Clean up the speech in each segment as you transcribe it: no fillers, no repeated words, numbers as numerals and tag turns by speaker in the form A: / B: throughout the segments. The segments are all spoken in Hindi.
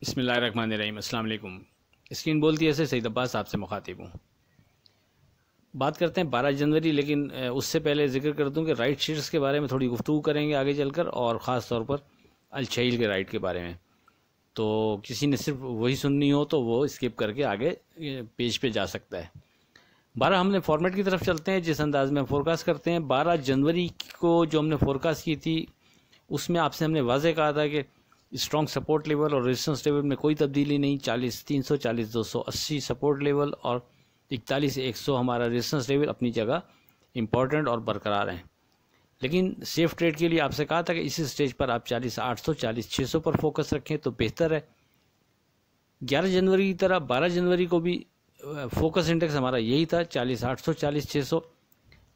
A: बिस्मिल्लाहिर्रहमानिर्रहीम। अस्सलाम वालेकुम। स्क्रीन बोलती है ऐसे सईद अब्बास आपसे मुखातिब हूँ। बात करते हैं 12 जनवरी, लेकिन उससे पहले जिक्र कर दूं कि राइट शीट्स के बारे में थोड़ी गुफ्तगू करेंगे आगे चलकर, और ख़ास तौर पर अल-शहील के राइट के बारे में। तो किसी ने सिर्फ वही सुननी हो तो वो स्किप करके आगे पेज पे जा सकता है। 12 हमने फॉर्मेट की तरफ चलते हैं जिस अंदाज में फोरकास्ट करते हैं। 12 जनवरी को जो हमने फोरकास्ट की थी उसमें आपसे हमने वाज़ेह कहा था कि स्ट्रॉन्ग सपोर्ट लेवल और रेजिस्टेंस लेवल में कोई तब्दीली नहीं। 40-300, 40-280 सपोर्ट लेवल और 41-100 हमारा रेजिस्टेंस लेवल अपनी जगह इंपॉर्टेंट और बरकरार हैं। लेकिन सेफ ट्रेड के लिए आपसे कहा था कि इसी स्टेज पर आप 40-800, 40-600 पर फोकस रखें तो बेहतर है। 11 जनवरी की तरह 12 जनवरी को भी फोकस इंडेक्स हमारा यही था, 40-800, 40-600।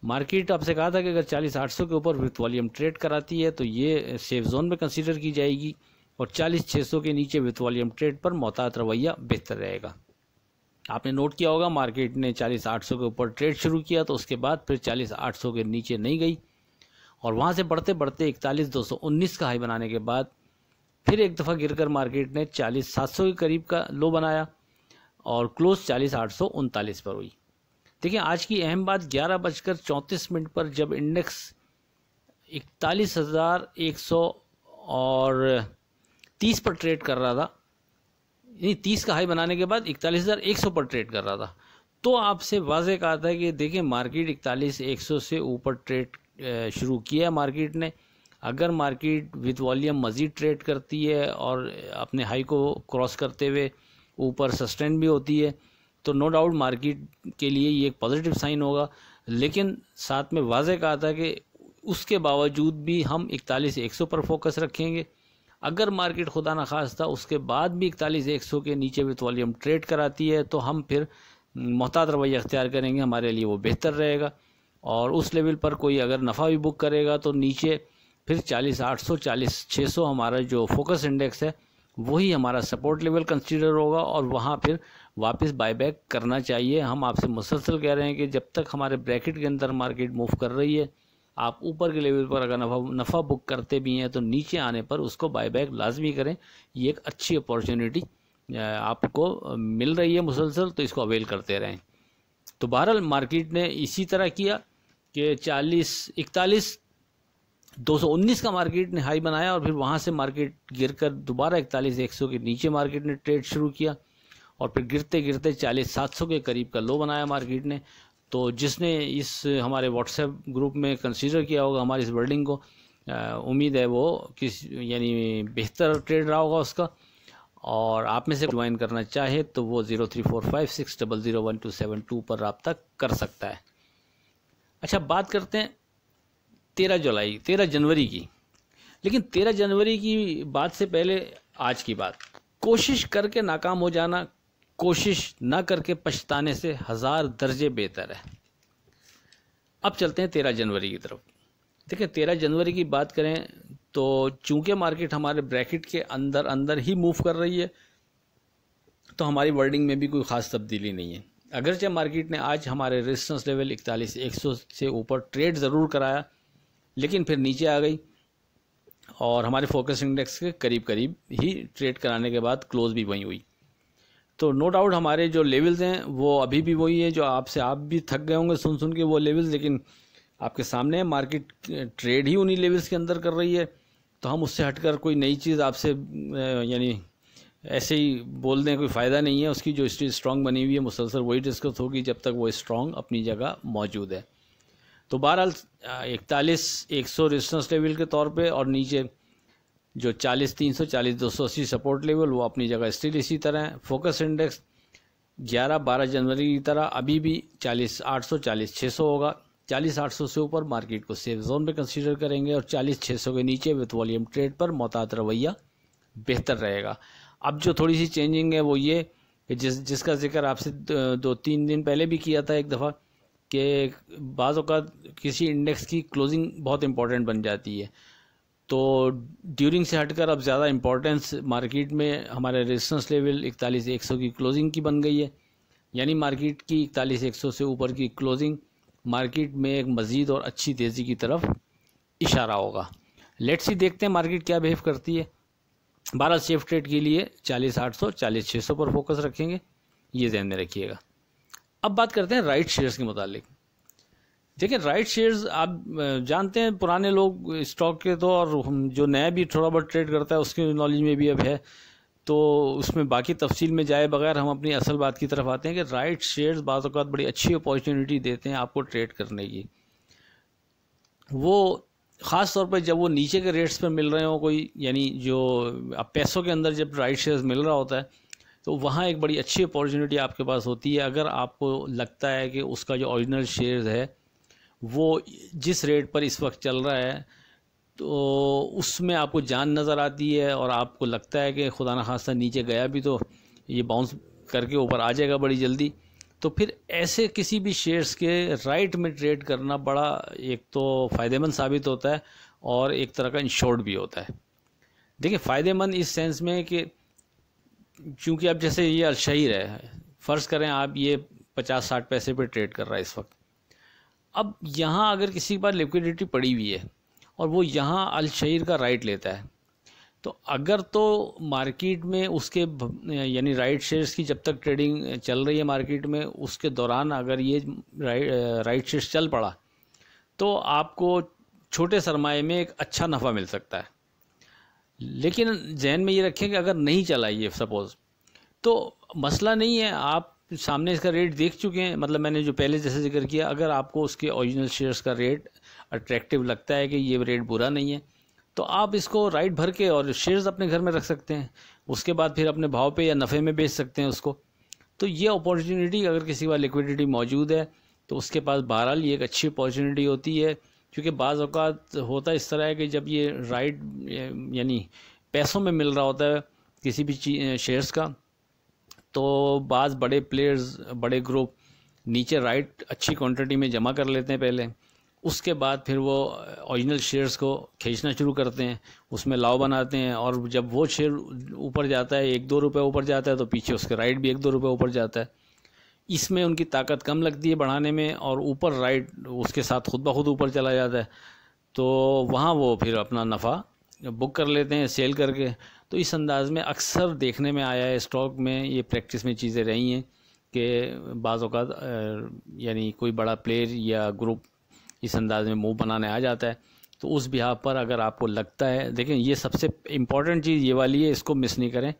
A: मार्केट आपसे कहा था कि अगर 40-800 के ऊपर विथ वॉल्यूम ट्रेड कराती है तो ये सेफ जोन में कंसीडर की जाएगी, और 40-600 के नीचे विथ वॉल्यूम ट्रेड पर मोहतात रवैया बेहतर रहेगा। आपने नोट किया होगा मार्केट ने 40-800 के ऊपर ट्रेड शुरू किया तो उसके बाद फिर 40-800 के नीचे नहीं गई, और वहाँ से बढ़ते बढ़ते 41-219 का हाई बनाने के बाद फिर एक दफ़ा गिरकर मार्केट ने 40-700 के करीब का लो बनाया और क्लोज 40-839 पर हुई। देखिए आज की अहम बात, 11:34 पर जब इंडेक्स 41,130 पर ट्रेड कर रहा था, यानी 30 का हाई बनाने के बाद 41,100 पर ट्रेड कर रहा था, तो आपसे वाज़ेह कहा था कि देखिए मार्केट 41,100 से ऊपर ट्रेड शुरू किया मार्केट ने। अगर मार्केट विद वॉल्यूम मज़ीद ट्रेड करती है और अपने हाई को क्रॉस करते हुए ऊपर सस्टेन भी होती है तो नो डाउट मार्केट के लिए ये एक पॉजिटिव साइन होगा। लेकिन साथ में वाज़ेह कहा था कि उसके बावजूद भी हम 41,100 पर फोकस रखेंगे। अगर मार्केट खुदा न खास्ता उसके बाद भी 41,100 के नीचे विथ वॉल्यूम ट्रेड कराती है तो हम फिर मोहतात रवैया अख्तियार करेंगे, हमारे लिए वो बेहतर रहेगा। और उस लेवल पर कोई अगर नफ़ा भी बुक करेगा तो नीचे फिर 40,800, 40,600 हमारा जो फोकस इंडेक्स है वही हमारा सपोर्ट लेवल कंसीडर होगा, और वहाँ फिर वापस बायबैक करना चाहिए। हम आपसे मुसलसल कह रहे हैं कि जब तक हमारे ब्रैकेट के अंदर मार्केट मूव कर रही है, आप ऊपर के लेवल पर अगर नफ़ा बुक करते भी हैं तो नीचे आने पर उसको बायबैक लाजमी करें। ये एक अच्छी अपॉर्चुनिटी आपको मिल रही है मुसलसल, तो इसको अवेल करते रहें। तो बहरहाल मार्केट ने इसी तरह किया कि 41,219 का मार्केट ने हाई बनाया और फिर वहाँ से मार्केट गिरकर दोबारा 41,100 के नीचे मार्केट ने ट्रेड शुरू किया, और फिर गिरते गिरते 40,700 के करीब का लो बनाया मार्केट ने। तो जिसने इस हमारे व्हाट्सएप ग्रुप में कंसीडर किया होगा हमारी इस वर्डिंग को, उम्मीद है वो यानी बेहतर ट्रेड रहा होगा उसका, और आप में से ज्वाइन करना चाहे तो वो 0345600127 पर रब्ता कर सकता है। अच्छा, बात करते हैं 13 जनवरी की। लेकिन 13 जनवरी की बात से पहले आज की बात, कोशिश करके नाकाम हो जाना कोशिश ना करके पछताने से 1000 दर्जे बेहतर है। अब चलते हैं 13 जनवरी की तरफ। देखिए 13 जनवरी की बात करें तो चूंकि मार्केट हमारे ब्रैकेट के अंदर अंदर ही मूव कर रही है तो हमारी वर्डिंग में भी कोई ख़ास तब्दीली नहीं है। अगरचे मार्केट ने आज हमारे रेजिस्टेंस लेवल 41,100 से ऊपर ट्रेड ज़रूर कराया, लेकिन फिर नीचे आ गई और हमारे फोकस इंडेक्स के करीब करीब ही ट्रेड कराने के बाद क्लोज भी वहीं हुई। तो नो डाउट हमारे जो लेवल्स हैं वो अभी भी वही है जो आप भी थक गए होंगे सुन सुन के वो लेवल्स, लेकिन आपके सामने मार्केट ट्रेड ही उन्हीं लेवल्स के अंदर कर रही है। तो हम उससे हटकर कोई नई चीज़ आपसे यानी ऐसे ही बोल दें कोई फ़ायदा नहीं है। उसकी जो स्ट्रीट स्ट्रॉन्ग बनी हुई है मुसलसल वही डिस्कस होगी जब तक वो स्ट्रॉन्ग अपनी जगह मौजूद है। तो बहरहाल 41,100 रेजिस्टेंस लेवल के तौर पे और नीचे जो 40,300, 40,280 सपोर्ट लेवल वो अपनी जगह स्टिल इसी तरह है। फोकस इंडेक्स 11-12 जनवरी की तरह अभी भी 40,800, 40,600 होगा। 40,800 से ऊपर मार्केट को सेफ जोन पे कंसीडर करेंगे और 40,600 के नीचे विथ वॉल्यूम ट्रेड पर मोहतात रवैया बेहतर रहेगा। अब जो थोड़ी सी चेंजिंग है वो ये कि जिसका जिक्र आपसे 2-3 दिन पहले भी किया था एक दफ़ा, कि बाज़ औक़ात किसी इंडेक्स की क्लोजिंग बहुत इंपॉर्टेंट बन जाती है। तो ड्यूरिंग से हटकर अब ज़्यादा इंपॉर्टेंस मार्केट में हमारे रेजिस्टेंस लेवल 41,100 की क्लोजिंग की बन गई है। यानी मार्केट की 41,100 से ऊपर की क्लोजिंग मार्केट में एक मज़ीद और अच्छी तेज़ी की तरफ इशारा होगा। लेट्स सी देखते हैं मार्केट क्या बिहेव करती है। बहरहाल सेफ ट्रेड के लिए 40-800 40-600 पर फोकस रखेंगे, ये ध्यान में रखिएगा। अब बात करते हैं राइट शेयर्स के मुतालिक। देखिए राइट शेयर्स आप जानते हैं, पुराने लोग स्टॉक के तो, और जो नया भी थोड़ा बहुत ट्रेड करता है उसके नॉलेज में भी अब है, तो उसमें बाकी तफसील में जाए बगैर हम अपनी असल बात की तरफ आते हैं कि राइट शेयर्स बाज़ औक़ात बड़ी अच्छी अपॉर्चुनिटी देते हैं आपको ट्रेड करने की। वो ख़ास तौर पर जब वो नीचे के रेट्स पर मिल रहे हो कोई, यानी जो अब पैसों के अंदर जब राइट शेयर्स मिल रहा होता है तो वहाँ एक बड़ी अच्छी अपॉर्चुनिटी आपके पास होती है। अगर आपको लगता है कि उसका जो ओरिजिनल शेयर्स है वो जिस रेट पर इस वक्त चल रहा है तो उसमें आपको जान नज़र आती है, और आपको लगता है कि खुदा न खास्ता नीचे गया भी तो ये बाउंस करके ऊपर आ जाएगा बड़ी जल्दी, तो फिर ऐसे किसी भी शेयर्स के राइट में ट्रेड करना बड़ा एक तो फ़ायदेमंद साबित होता है और एक तरह का इंश्योर्ड भी होता है। देखिए फ़ायदेमंद इस सेंस में कि चूँकि अब जैसे ये अलशहीर है, फ़र्ज़ करें आप ये 50-60 पैसे पे ट्रेड कर रहा है इस वक्त। अब यहाँ अगर किसी के पास लिक्विडिटी पड़ी हुई है और वो यहाँ अलशहीर का राइट लेता है, तो अगर तो मार्केट में उसके यानी राइट शेयर्स की जब तक ट्रेडिंग चल रही है मार्केट में, उसके दौरान अगर ये राइट शेयर्स चल पड़ा तो आपको छोटे सरमाए में एक अच्छा नफ़ा मिल सकता है। लेकिन जहन में ये रखें कि अगर नहीं चला ये सपोज़, तो मसला नहीं है, आप सामने इसका रेट देख चुके हैं, मतलब मैंने जो पहले जैसे जिक्र किया, अगर आपको उसके ओरिजिनल शेयर्स का रेट अट्रैक्टिव लगता है कि ये रेट बुरा नहीं है, तो आप इसको राइट भर के और शेयर्स अपने घर में रख सकते हैं, उसके बाद फिर अपने भाव पे या नफ़े में बेच सकते हैं उसको। तो ये अपॉर्चुनिटी अगर किसी का लिक्विडिटी मौजूद है तो उसके पास बहरहाल ये एक अच्छी अपॉर्चुनिटी होती है, क्योंकि बाज़ औक़ात होता इस तरह है कि जब ये राइट यानी पैसों में मिल रहा होता है किसी भी शेयर्स का, तो बाज़ बड़े प्लेयर्स, बड़े ग्रुप नीचे राइट अच्छी क्वांटिटी में जमा कर लेते हैं पहले, उसके बाद फिर वो ओरिजिनल शेयर्स को खींचना शुरू करते हैं, उसमें लाव बनाते हैं, और जब वो शेयर ऊपर जाता है 1-2 रुपये ऊपर जाता है तो पीछे उसके राइट भी 1-2 रुपये ऊपर जाता है। इसमें उनकी ताकत कम लगती है बढ़ाने में, और ऊपर राइट उसके साथ खुद ब खुद ऊपर चला जाता है, तो वहाँ वो फिर अपना नफ़ा बुक कर लेते हैं सेल करके। तो इस अंदाज़ में अक्सर देखने में आया है स्टॉक में, ये प्रैक्टिस में चीज़ें रही हैं कि बाज़ औक़ात यानी कोई बड़ा प्लेयर या ग्रुप इस अंदाज़ में मूव बनाने आ जाता है। तो उस बिहाफ पर अगर आपको लगता है, देखें ये सबसे इम्पॉर्टेंट चीज़ ये वाली है, इसको मिस नहीं करें,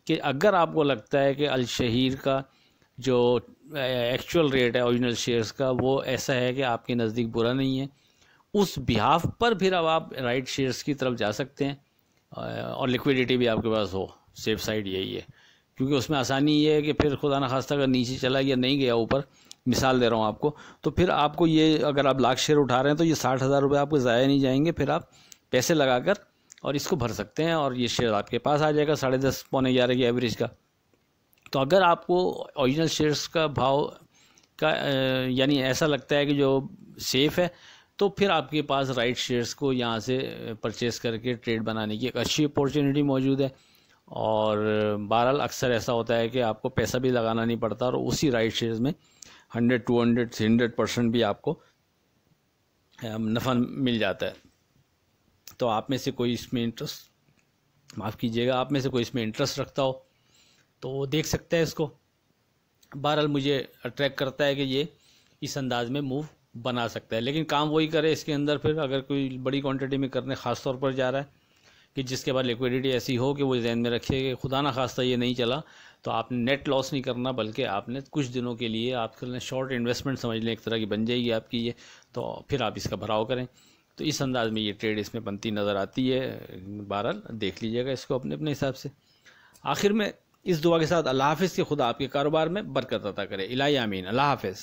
A: कि अगर आपको लगता है कि अलशहीर का जो एक्चुअल रेट है ओरिजिनल शेयर्स का वो ऐसा है कि आपके नज़दीक बुरा नहीं है, उस बिहाफ पर फिर अब आप राइट शेयर्स की तरफ जा सकते हैं, और लिक्विडिटी भी आपके पास हो, सेफ साइड यही है, क्योंकि उसमें आसानी ये है कि फिर खुदा न खास्ता अगर नीचे चला गया, नहीं गया ऊपर, मिसाल दे रहा हूँ आपको, तो फिर आपको ये अगर आप लाख शेयर उठा रहे हैं तो ये 60,000 रुपये आपको ज़ाया नहीं जाएंगे, फिर आप पैसे लगाकर और इसको भर सकते हैं और ये शेयर आपके पास आ जाएगा 10:30 पौने 11 की एवरेज का। तो अगर आपको ओरिजिनल शेयर्स का भाव का यानी ऐसा लगता है कि जो सेफ़ है, तो फिर आपके पास राइट शेयर्स को यहाँ से परचेज़ करके ट्रेड बनाने की एक अच्छी अपॉर्चुनिटी मौजूद है। और बहरहाल अक्सर ऐसा होता है कि आपको पैसा भी लगाना नहीं पड़ता और उसी राइट शेयर्स में 100, 200, 300% भी आपको नफ़ा मिल जाता है। तो आप में से कोई इसमें इंटरेस्ट रखता हो तो वो देख सकता है इसको। बहरहाल मुझे अट्रैक्ट करता है कि ये इस अंदाज़ में मूव बना सकता है, लेकिन काम वही करे इसके अंदर। फिर अगर कोई बड़ी क्वांटिटी में करने ख़ास तौर पर जा रहा है कि जिसके बाद लिक्विडिटी ऐसी हो कि वो जहन में रखे कि खुदा ना खास्ता ये नहीं चला, तो आपने नेट लॉस नहीं करना, बल्कि आपने कुछ दिनों के लिए आपके शॉर्ट इन्वेस्टमेंट समझ लें, एक तरह की बन जाएगी आपकी ये, तो फिर आप इसका भराव करें। तो इस अंदाज़ में ये ट्रेड इसमें बनती नज़र आती है। बहरहाल देख लीजिएगा इसको अपने अपने हिसाब से। आखिर में इस दुआ के साथ अल्लाह हाफ़िज़, कि खुदा आपके कारोबार में बरकत अता करे। इलाही आमीन। अल्लाह हाफ़िज़।